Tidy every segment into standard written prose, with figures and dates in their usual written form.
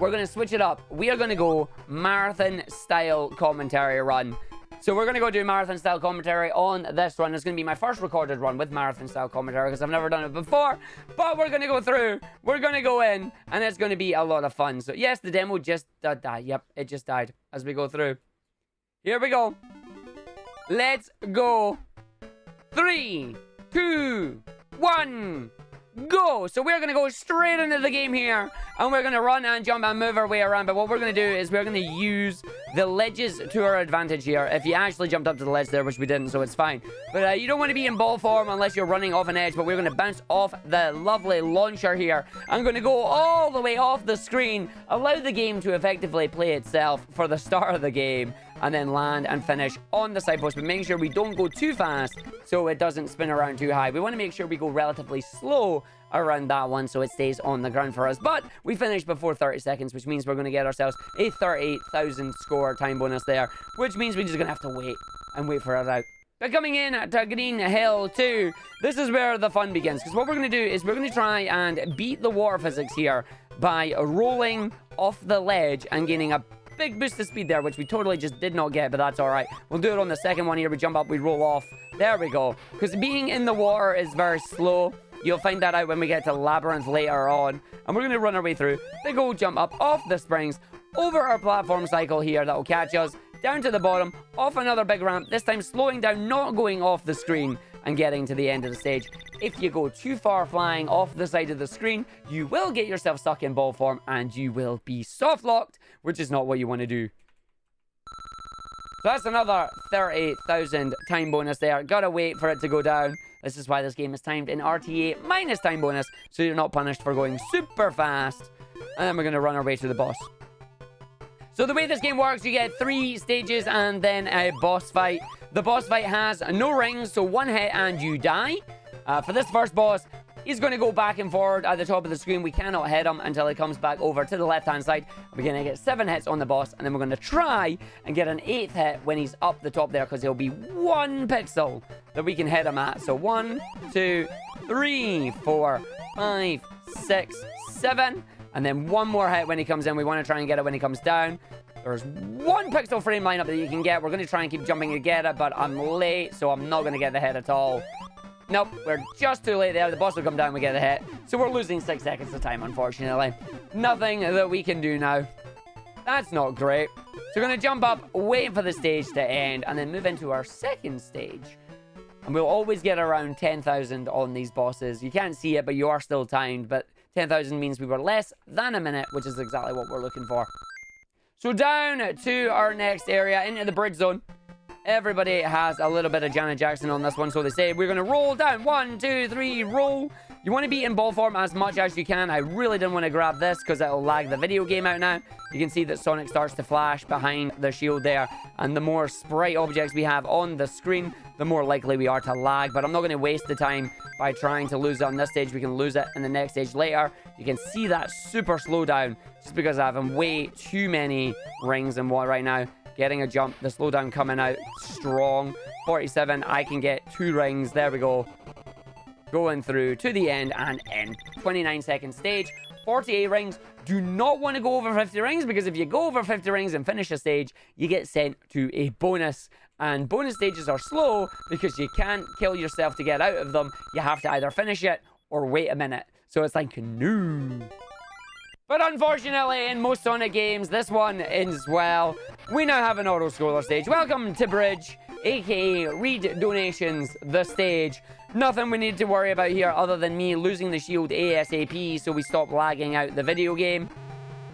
we're going to switch it up. We are going to go marathon-style commentary run. So we're going to go do marathon-style commentary on this run. It's going to be my first recorded run with marathon-style commentary because I've never done it before. But we're going to go through. We're going to go in, and it's going to be a lot of fun. So yes, the demo just died. Yep, it just died as we go through. Here we go. Let's go. 3, 2, 1, go. So we're going to go straight into the game here, and we're going to run and jump and move our way around. But what we're going to do is we're going to use the ledges to our advantage here. If you actually jumped up to the ledge there, which we didn't, so it's fine. But you don't want to be in ball form unless you're running off an edge. But we're going to bounce off the lovely launcher here. I'm going to go all the way off the screen, allow the game to effectively play itself for the start of the game, and then land and finish on the side post. But making sure we don't go too fast so it doesn't spin around too high. We want to make sure we go relatively slow around that one so it stays on the ground for us. But we finished before 30 seconds, which means we're going to get ourselves a 38,000 score time bonus there, which means we're just going to have to wait for it out. But coming in to Green Hill 2, this is where the fun begins. Because what we're going to do is we're going to try and beat the water physics here by rolling off the ledge and gaining a big boost of speed there, which we totally just did not get, but that's all right. We'll do it on the second one here. We jump up, we roll off. There we go. Because being in the water is very slow. You'll find that out when we get to Labyrinth later on. And we're going to run our way through. Big old jump up off the springs, over our platform cycle here that will catch us, down to the bottom, off another big ramp, this time slowing down, not going off the screen, and getting to the end of the stage. If you go too far flying off the side of the screen, you will get yourself stuck in ball form, and you will be soft locked, which is not what you want to do. So that's another 30,000 time bonus there. Gotta wait for it to go down. This is why this game is timed in RTA minus time bonus, so you're not punished for going super fast. And then we're going to run our way to the boss. So the way this game works, you get 3 stages and then a boss fight. The boss fight has no rings, so 1 hit and you die. For this first boss, he's going to go back and forward at the top of the screen. We cannot hit him until he comes back over to the left-hand side. We're going to get 7 hits on the boss, and then we're going to try and get an 8th hit when he's up the top there, because he'll be 1 pixel that we can hit him at. So 1, 2, 3, 4, 5, 6, 7. And then 1 more hit when he comes in. We want to try and get it when he comes down. There's 1 pixel frame lineup that you can get. We're going to try and keep jumping to get it, but I'm late, so I'm not going to get the hit at all. Nope, we're just too late there. The boss will come down, we get the hit. So we're losing 6 seconds of time, unfortunately. Nothing that we can do now. That's not great. So we're going to jump up, wait for the stage to end, and then move into our second stage. And we'll always get around 10,000 on these bosses. You can't see it, but you are still timed. But 10,000 means we were less than a minute, which is exactly what we're looking for. So down to our next area, into the bridge zone. Everybody has a little bit of Janet Jackson on this one, so they say we're going to roll down. 1, 2, 3, roll. You want to be in ball form as much as you can. I really didn't want to grab this because it'll lag the video game out now. You can see that Sonic starts to flash behind the shield there. And the more sprite objects we have on the screen, the more likely we are to lag. But I'm not going to waste the time by trying to lose it on this stage. We can lose it in the next stage later. You can see that super slowdown just because I have way too many rings and what right now. Getting a jump, the slowdown coming out strong. 47, I can get 2 rings. There we go. Going through to the end and in. 29-second stage, 48 rings. Do not want to go over 50 rings, because if you go over 50 rings and finish a stage, you get sent to a bonus. And bonus stages are slow because you can't kill yourself to get out of them. You have to either finish it or wait a minute. So it's like, no. But unfortunately, in most Sonic games, this one ends well. We now have an auto-scroller stage. Welcome to Bridge, aka Read Donations, the stage. Nothing we need to worry about here other than me losing the shield ASAP so we stop lagging out the video game.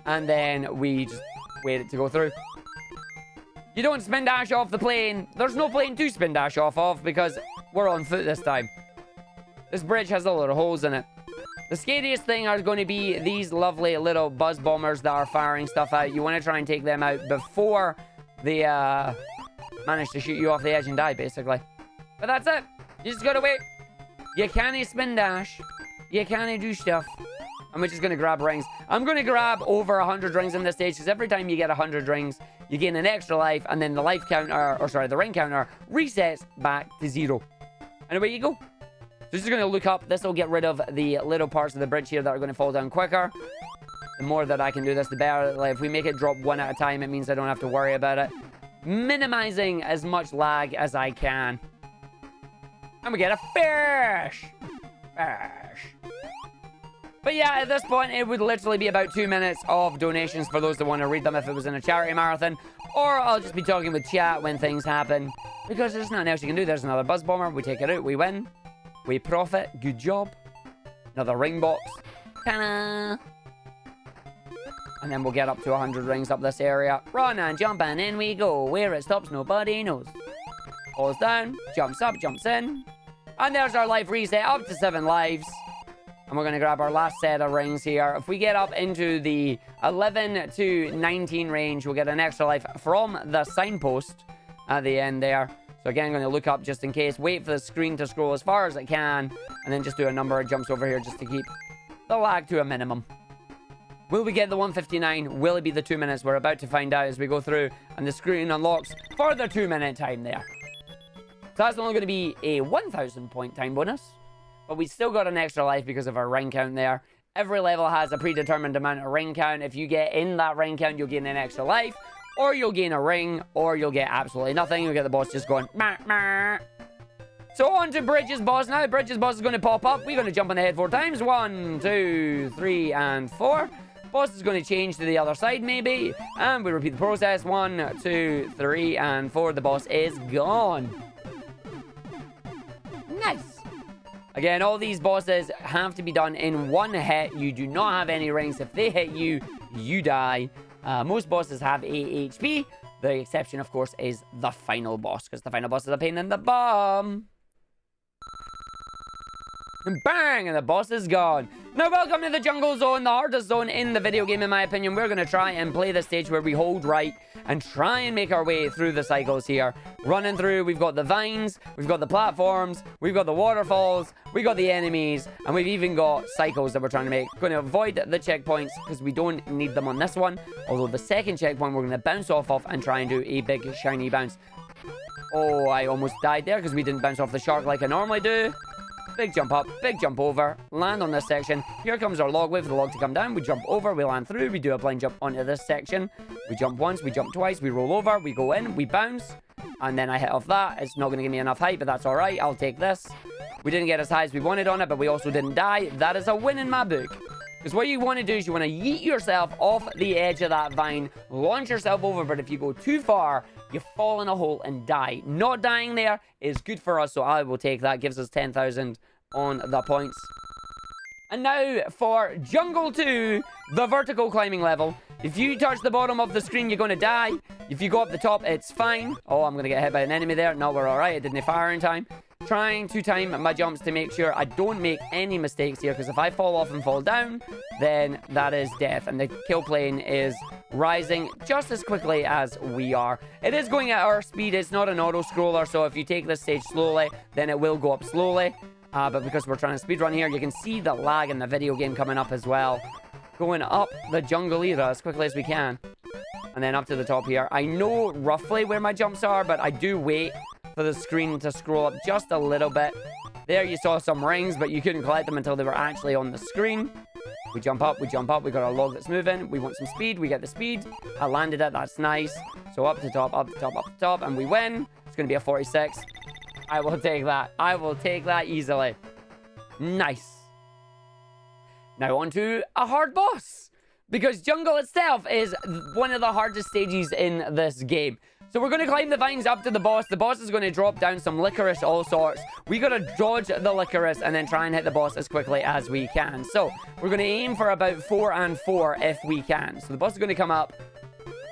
And then we just wait it to go through. You don't spin dash off the plane. There's no plane to spin dash off of because we're on foot this time. This bridge has a lot of holes in it. The scariest thing are going to be these lovely little buzz bombers that are firing stuff out. You want to try and take them out before they manage to shoot you off the edge and die, basically. But that's it. You just gotta wait. You can't spin dash. You can't do stuff. And we're just going to grab rings. I'm going to grab over 100 rings in this stage, because every time you get 100 rings, you gain an extra life, and then the life counter, or sorry, the ring counter resets back to 0. And away you go. So just going to look up. This will get rid of the little parts of the bridge here that are going to fall down quicker. The more that I can do this, the better. Like, if we make it drop one at a time, it means I don't have to worry about it. Minimizing as much lag as I can. And we get a fish! Fish. But yeah, at this point, it would literally be about 2 minutes of donations for those that want to read them if it was in a charity marathon. Or I'll just be talking with chat when things happen. Because there's nothing else you can do. There's another buzz bomber. We take it out. We win. We profit. Good job. Another ring box. Ta-da! And then we'll get up to 100 rings up this area. Run and jump and in we go. Where it stops, nobody knows. Falls down. Jumps up. Jumps in. And there's our life reset. Up to 7 lives. And we're going to grab our last set of rings here. If we get up into the 11 to 19 range, we'll get an extra life from the signpost at the end there. So again, I'm going to look up just in case. Wait for the screen to scroll as far as it can. And then just do a number of jumps over here just to keep the lag to a minimum. Will we get the 159? Will it be the 2 minutes? We're about to find out as we go through. And the screen unlocks for the 2 minute time there. So that's only going to be a 1,000 point time bonus. But we still got an extra life because of our ring count there. Every level has a predetermined amount of ring count. If you get in that ring count, you'll gain an extra life. Or you'll gain a ring. Or you'll get absolutely nothing. You'll get the boss just going, meh, meh. So on to Bridges boss now. Bridges boss is going to pop up. We're going to jump on the head 4 times. 1, 2, 3, and 4. Boss is going to change to the other side, maybe. And we repeat the process. 1, 2, 3, and 4. The boss is gone. Nice. Again, all these bosses have to be done in 1 hit. You do not have any rings. If they hit you, you die. Most bosses have 8 HP. The exception, of course, is the final boss. Because the final boss is a pain in the bum. And bang! And the boss is gone. Now, welcome to the jungle zone, the hardest zone in the video game, in my opinion. We're going to try and play the stage where we hold right and try and make our way through the cycles here. Running through, we've got the vines, we've got the platforms, we've got the waterfalls, we've got the enemies, and we've even got cycles that we're trying to make. Going to avoid the checkpoints because we don't need them on this one. Although the second checkpoint, we're going to bounce off of and try and do a big shiny bounce. Oh, I almost died there because we didn't bounce off the shark like I normally do. Big jump up, big jump over, land on this section. Here comes our log. Wait for the log to come down. We jump over, we land through, we do a blind jump onto this section. We jump once, we jump twice, we roll over, we go in, we bounce, and then I hit off that. It's not going to give me enough height, but that's all right. I'll take this. We didn't get as high as we wanted on it, but we also didn't die. That is a win in my book. Because what you want to do is you want to yeet yourself off the edge of that vine, launch yourself over, but if you go too far, you fall in a hole and die. Not dying there is good for us, so I will take that. Gives us 10,000 on the points. And now for Jungle 2, the vertical climbing level. If you touch the bottom of the screen, you're going to die. If you go up the top, it's fine. Oh, I'm going to get hit by an enemy there. No, we're all right. I didn't fire in time. Trying to time my jumps to make sure I don't make any mistakes here, because if I fall off and fall down, then that is death, and the kill plane is rising just as quickly as we are. It is going at our speed. It's not an auto scroller, so if you take this stage slowly, then it will go up slowly. But because we're trying to speedrun here, you can see the lag in the video game coming up as well. Going up the jungle era as quickly as we can. And then up to the top here. I know roughly where my jumps are, but I do wait for the screen to scroll up just a little bit. There you saw some rings, but you couldn't collect them until they were actually on the screen. We jump up, we jump up. We got our log that's moving. We want some speed. We get the speed. I landed it. That's nice. So up to top, up to top, up to top. And we win. It's going to be a 46. I will take that. I will take that easily. Nice. Now on to a hard boss. Because jungle itself is one of the hardest stages in this game. So we're going to climb the vines up to the boss. The boss is going to drop down some licorice, all sorts. We got to dodge the licorice and then try and hit the boss as quickly as we can. So we're going to aim for about 4 and 4 if we can. So the boss is going to come up.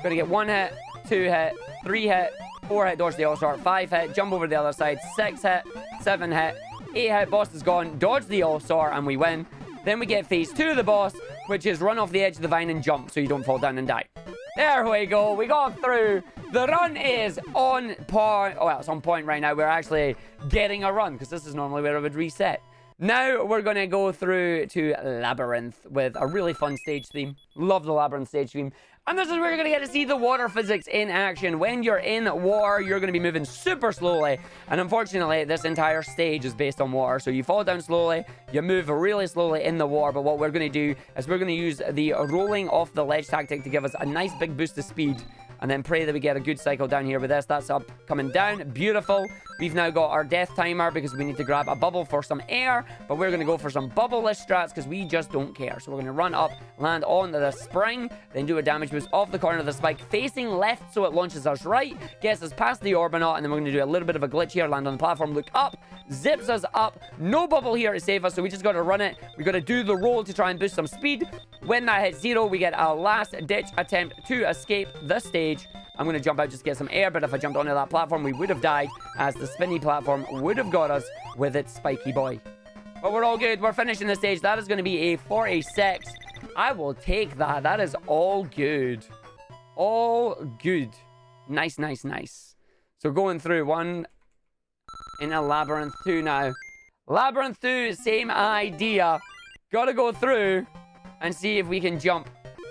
Going to get 1 hit, 2 hit, 3 hit, 4 hit, dodge the all sort, 5 hit, jump over the other side, 6 hit, 7 hit, 8 hit, boss is gone, dodge the all sort, and we win. Then we get phase 2 of the boss, which is run off the edge of the vine and jump so you don't fall down and die. There we go. We got through. The run is on point. Oh, well, it's on point right now. We're actually getting a run because this is normally where it would reset. Now we're going to go through to Labyrinth with a really fun stage theme. Love the Labyrinth stage theme. And this is where you're going to get to see the water physics in action. When you're in water, you're going to be moving super slowly. And unfortunately, this entire stage is based on water. So you fall down slowly, you move really slowly in the water. But what we're going to do is we're going to use the rolling off the ledge tactic to give us a nice big boost of speed. And then pray that we get a good cycle down here with this. That's up, coming down. Beautiful. We've now got our death timer because we need to grab a bubble for some air. But we're going to go for some bubble-less strats because we just don't care. So we're going to run up, land on the spring, then do a damage boost off the corner of the spike, facing left so it launches us right, gets us past the Orbinaut, and then we're going to do a little bit of a glitch here, land on the platform, look up, zips us up. No bubble here to save us, so we just got to run it. We got to do the roll to try and boost some speed. When that hits 0, we get a last-ditch attempt to escape the stage. I'm going to jump out just to get some air, but if I jumped onto that platform, we would have died, as the spinny platform would have got us with its spiky boy. But we're all good. We're finishing the stage. That is going to be a 46. I will take that. That is all good. All good. Nice, nice, nice. So going through one in a Labyrinth 2 now. Labyrinth 2, same idea. Gotta go through and see if we can jump.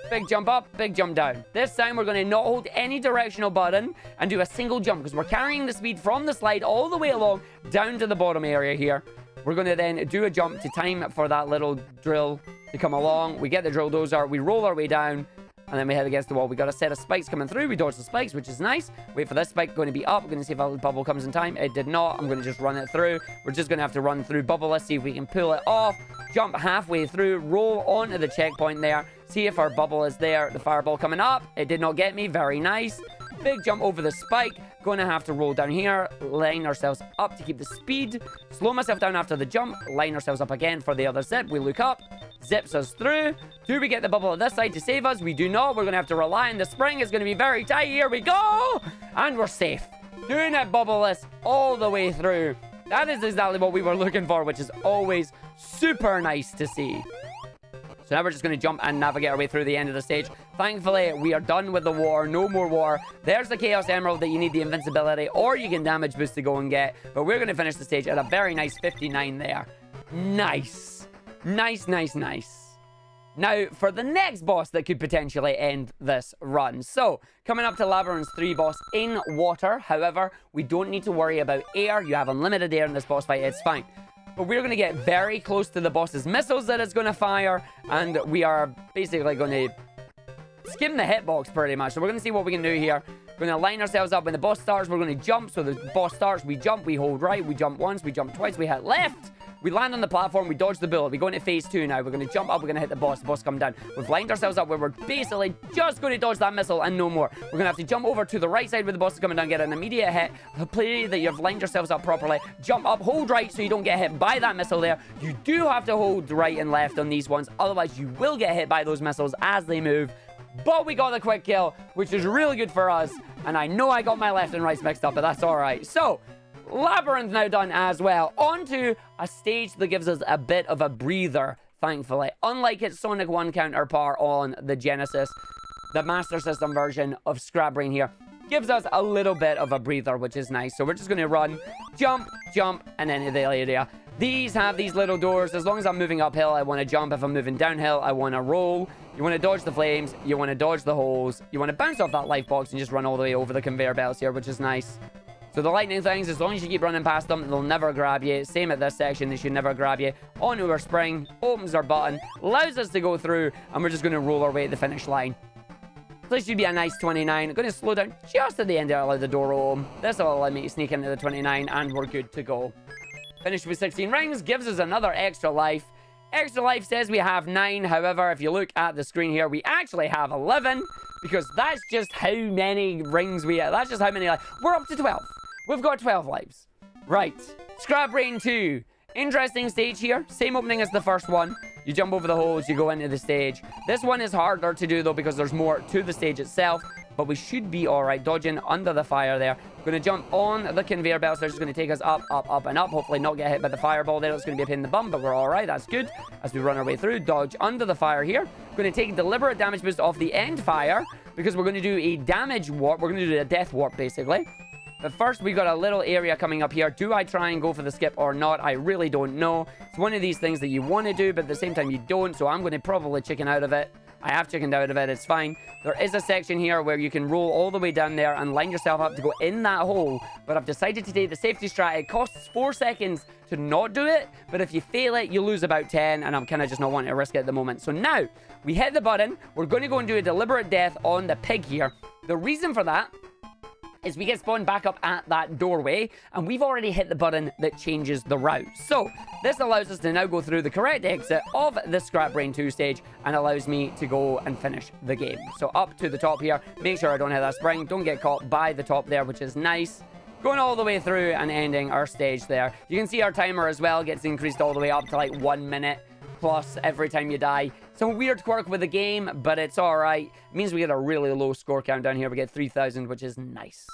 Big jump up, big jump down. This time we're going to not hold any directional button and do a single jump because we're carrying the speed from the slide all the way along down to the bottom area here. We're going to then do a jump to time for that little drill to come along. We get the drill dozer, we roll our way down, and then we head against the wall. We got a set of spikes coming through. We dodge the spikes, which is nice. Wait for this spike going to be up. We're going to see if a bubble comes in time. It did not. I'm going to just run it through. We're just going to have to run through bubble. Let's see if we can pull it off. Jump halfway through. Roll onto the checkpoint there. See if our bubble is there. The fireball coming up. It did not get me. Very nice. Big jump over the spike. Going to have to roll down here. Line ourselves up to keep the speed. Slow myself down after the jump. Line ourselves up again for the other zip. We look up. Zips us through. Do we get the bubble on this side to save us? We do not. We're going to have to rely on the spring. It's going to be very tight. Here we go. And we're safe. Doing it bubbleless all the way through. That is exactly what we were looking for, which is always super nice to see. So now we're just going to jump and navigate our way through the end of the stage. Thankfully, we are done with the war. No more war. There's the Chaos Emerald that you need the invincibility, or you can damage boost to go and get. But we're going to finish the stage at a very nice 59 there. Nice. Nice, nice, nice. Now, for the next boss that could potentially end this run. So, coming up to Labyrinth 3 boss in water. However, we don't need to worry about air. You have unlimited air in this boss fight. It's fine. But we're going to get very close to the boss's missiles that it's going to fire. And we are basically going to skim the hitbox pretty much. So we're going to see what we can do here. We're going to line ourselves up. When the boss starts, we're going to jump. So the boss starts, we jump, we hold right, we jump once, we jump twice, we hit left. We land on the platform, we dodge the bullet. We go into phase 2 now. We're going to jump up, we're going to hit the boss come down. We've lined ourselves up where we're basically just going to dodge that missile and no more. We're going to have to jump over to the right side where the boss is coming down, get an immediate hit. Play that you've lined yourselves up properly. Jump up, hold right so you don't get hit by that missile there. You do have to hold right and left on these ones. Otherwise, you will get hit by those missiles as they move. But we got the quick kill, which is really good for us. And I know I got my left and rights mixed up, but that's all right. So, Labyrinth now done as well. On to a stage that gives us a bit of a breather, thankfully. Unlike its Sonic 1 counterpart on the Genesis, the Master System version of Scrapbrain here gives us a little bit of a breather, which is nice. So we're just going to run, jump, and then the area. These have these little doors. As long as I'm moving uphill, I want to jump. If I'm moving downhill, I want to roll. You want to dodge the flames. You want to dodge the holes. You want to bounce off that life box and just run all the way over the conveyor belts here, which is nice. So the lightning things, as long as you keep running past them, they'll never grab you. Same at this section, they should never grab you. Onto our spring, opens our button, allows us to go through, and we're just going to roll our way to the finish line. This should be a nice 29. I'm going to slow down just at the end to allow the door open. This will allow me to sneak into the 29, and we're good to go. Finished with 16 rings, gives us another extra life. Extra life says we have 9. However, if you look at the screen here, we actually have 11, because that's just how many rings we have. That's just how many lives. We're up to 12. We've got 12 lives. Right. Scrapbrain 2. Interesting stage here. Same opening as the first one. You jump over the holes, you go into the stage. This one is harder to do, though, because there's more to the stage itself. But we should be all right. Dodging under the fire there. Going to jump on the conveyor belts. They're just going to take us up, and up. Hopefully not get hit by the fireball there. It's going to be a pain in the bum, but we're all right. That's good. As we run our way through, dodge under the fire here. Going to take deliberate damage boost off the end fire, because we're going to do a damage warp. We're going to do a death warp, basically. But first, we got a little area coming up here. Do I try and go for the skip or not? I really don't know. It's one of these things that you want to do, but at the same time you don't, so I'm going to probably chicken out of it. I have chickened out of it, it's fine. There is a section here where you can roll all the way down there and line yourself up to go in that hole, but I've decided to take the safety strat. It costs 4 seconds to not do it, but if you fail it, you lose about 10, and I'm kind of just not wanting to risk it at the moment. So now, we hit the button. We're going to go and do a deliberate death on the pig here. The reason for that is we get spawned back up at that doorway, and we've already hit the button that changes the route. So this allows us to now go through the correct exit of the Scrap Brain 2 stage and allows me to go and finish the game. So up to the top here, make sure I don't hit that spring, don't get caught by the top there, which is nice. Going all the way through and ending our stage there. You can see our timer as well gets increased all the way up to like 1 minute plus every time you die. Some weird quirk with the game, but it's alright. It means we get a really low score count down here. We get 3,000, which is nice.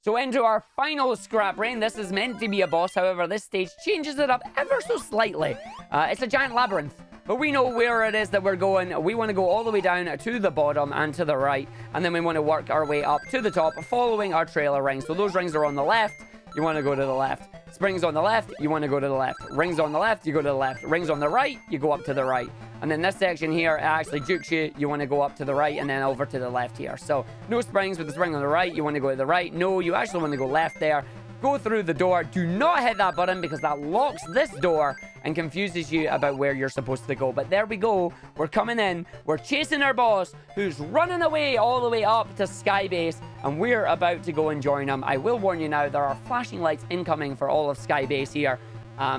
So into our final Scrap Brain. This is meant to be a boss, however, this stage changes it up ever so slightly. It's a giant labyrinth, but we know where it is that we're going. We want to go all the way down to the bottom and to the right, and then we want to work our way up to the top, following our trail of rings. So those rings are on the left, you want to go to the left. Springs on the left, you want to go to the left. Rings on the left, you go to the left. Rings on the right, you go up to the right. And then this section here, it actually jukes you. You want to go up to the right and then over to the left here. So no springs with the spring on the right. You want to go to the right. No, you actually want to go left there. Go through the door. Do not hit that button because that locks this door and confuses you about where you're supposed to go. But there we go. We're coming in. We're chasing our boss who's running away all the way up to Skybase, and we're about to go and join him. I will warn you now, there are flashing lights incoming for all of Skybase here.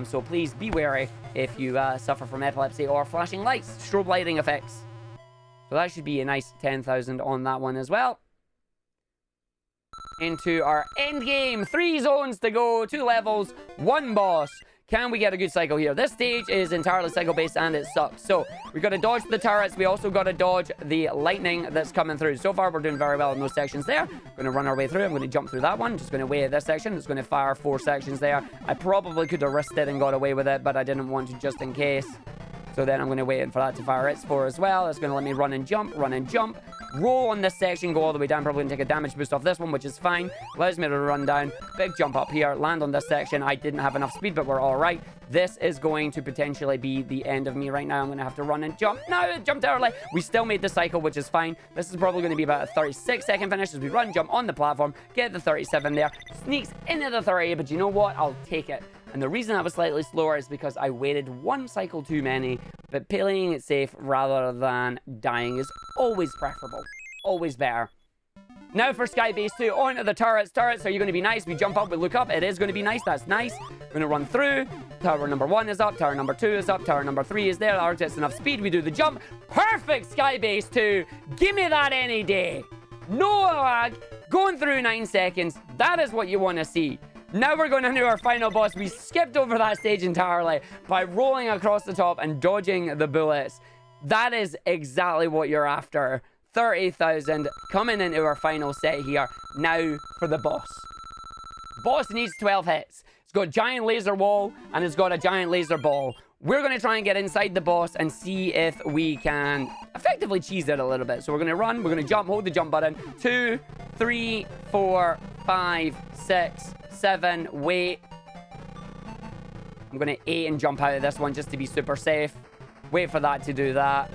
So please be wary if you suffer from epilepsy or flashing lights, strobe lighting effects. So that should be a nice 10,000 on that one as well. Into our end game. 3 zones to go, 2 levels, 1 boss. Can we get a good cycle here? This stage is entirely cycle based and it sucks. So we got to dodge the turrets. We also got to dodge the lightning that's coming through. So far we're doing very well in those sections there. Going to run our way through. I'm going to jump through that one. Just going to wait at this section. It's going to fire 4 sections there. I probably could have risked it and got away with it, but I didn't want to just in case. So then I'm going to wait for that to fire its 4 as well. It's going to let me run and jump, roll on this section, go all the way down. Probably going to take a damage boost off this one, which is fine. Allows me to run down, big jump up here, land on this section. I didn't have enough speed, but we're all right. This is going to potentially be the end of me right now. I'm going to have to run and jump. No, it jumped early. We still made the cycle, which is fine. This is probably going to be about a 36-second finish as we run, jump on the platform, get the 37 there, sneaks into the 30, but you know what? I'll take it. And the reason I was slightly slower is because I waited 1 cycle too many, but playing it safe rather than dying is always preferable. Always better. Now for Skybase 2, onto the turrets. Turrets are you going to be nice? We jump up, we look up. It is going to be nice. That's nice. We're going to run through. Tower number 1 is up. Tower number 2 is up. Tower number 3 is there. Argick gets enough speed. We do the jump. Perfect Skybase 2. Give me that any day. No lag. Going through 9 seconds. That is what you want to see. Now we're going to do our final boss. We skipped over that stage entirely by rolling across the top and dodging the bullets. That is exactly what you're after. 30,000 coming into our final set here. Now for the boss. Boss needs 12 hits. It's got a giant laser wall and it's got a giant laser ball. We're going to try and get inside the boss and see if we can effectively cheese it a little bit. So we're going to run, we're going to jump, hold the jump button. 2, 3, 4, 5, 6, 7, wait. I'm going to 8 and jump out of this one just to be super safe. Wait for that to do that.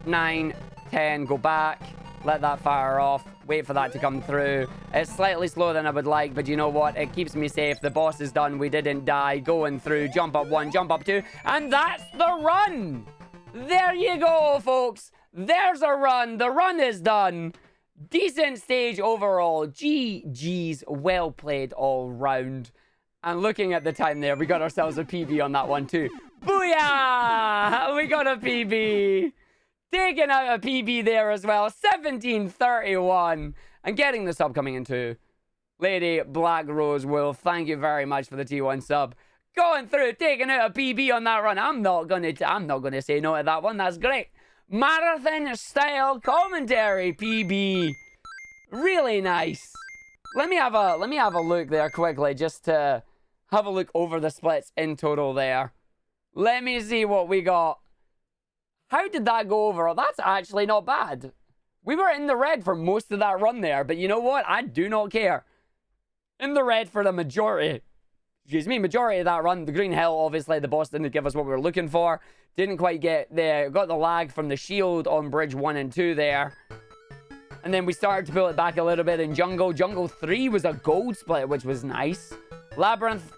9, 10, go back. Let that fire off. Wait for that to come through. It's slightly slower than I would like, but you know what? It keeps me safe. The boss is done. We didn't die. Going through. Jump up 1, jump up 2. And that's the run. There you go, folks. There's a run. The run is done. Decent stage overall. GG's. Well played all round. And looking at the time there, we got ourselves a PB on that one too. Booyah! We got a PB. Taking out a PB there as well. 1731. And getting the sub coming into Lady Black Rose Wolf. Thank you very much for the T1 sub. Going through, taking out a PB on that run. I'm not gonna say no to that one. That's great. Marathon style commentary PB. Really nice. Let me have a look there quickly, just to have a look over the splits in total there. Let me see what we got. How did that go overall? That's actually not bad. We were in the red for most of that run there, but you know what? I do not care. In the red for the majority of that run. The green hill, obviously, the boss didn't give us what we were looking for. Didn't quite get there. Got the lag from the shield on bridge 1 and 2 there. And then we started to pull it back a little bit in Jungle. Jungle 3 was a gold split, which was nice. Labyrinth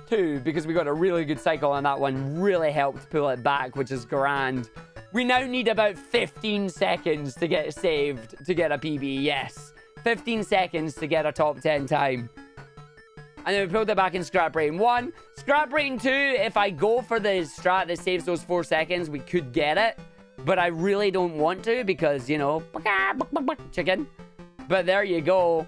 2, because we got a really good cycle on that one, really helped pull it back, which is grand. We now need about 15 seconds to get saved to get a PB, yes. 15 seconds to get a top 10 time. And then we pulled it back in Scrap Rating 1. Scrap Rating 2, if I go for the strat that saves those 4 seconds, we could get it. But I really don't want to because, you know, chicken. But there you go.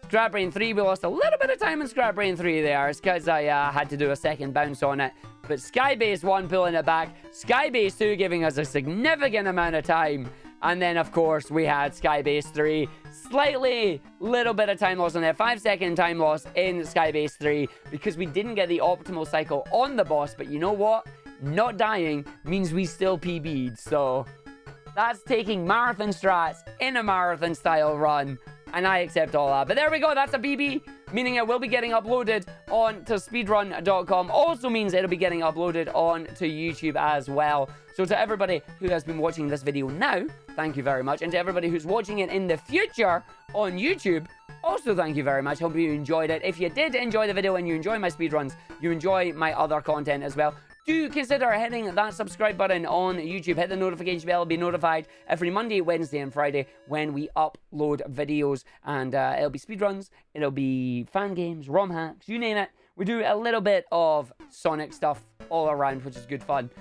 Scrap Rating 3, we lost a little bit of time in Scrap Rating 3 there. It's because I had to do a second bounce on it. But Skybase 1 pulling it back. Skybase 2 giving us a significant amount of time. And then, of course, we had Skybase 3. Slightly little bit of time loss on there. 5-second time loss in Skybase 3 because we didn't get the optimal cycle on the boss. But you know what? Not dying means we still PB'd. So that's taking marathon strats in a marathon style run. And I accept all that. But there we go. That's a BB. Meaning it will be getting uploaded onto speedrun.com. Also means it'll be getting uploaded onto YouTube as well. So to everybody who has been watching this video now, thank you very much. And to everybody who's watching it in the future on YouTube, also thank you very much. Hope you enjoyed it. If you did enjoy the video and you enjoy my speedruns, you enjoy my other content as well, do consider hitting that subscribe button on YouTube. Hit the notification bell, be notified every Monday, Wednesday, and Friday when we upload videos. And it'll be speedruns, it'll be fan games, ROM hacks, you name it. We do a little bit of Sonic stuff all around, which is good fun.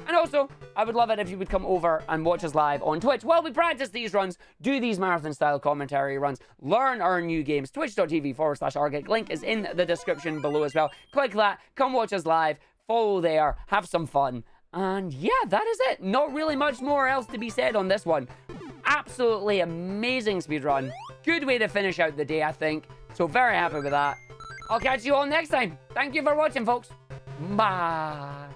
And also, I would love it if you would come over and watch us live on Twitch while we practice these runs, do these marathon-style commentary runs, learn our new games. Twitch.tv/Argick. Link is in the description below as well. Click that, come watch us live. Follow there, have some fun, and yeah, that is it. Not really much more else to be said on this one. Absolutely amazing speedrun. Good way to finish out the day, I think. So very happy with that. I'll catch you all next time. Thank you for watching, folks. Bye.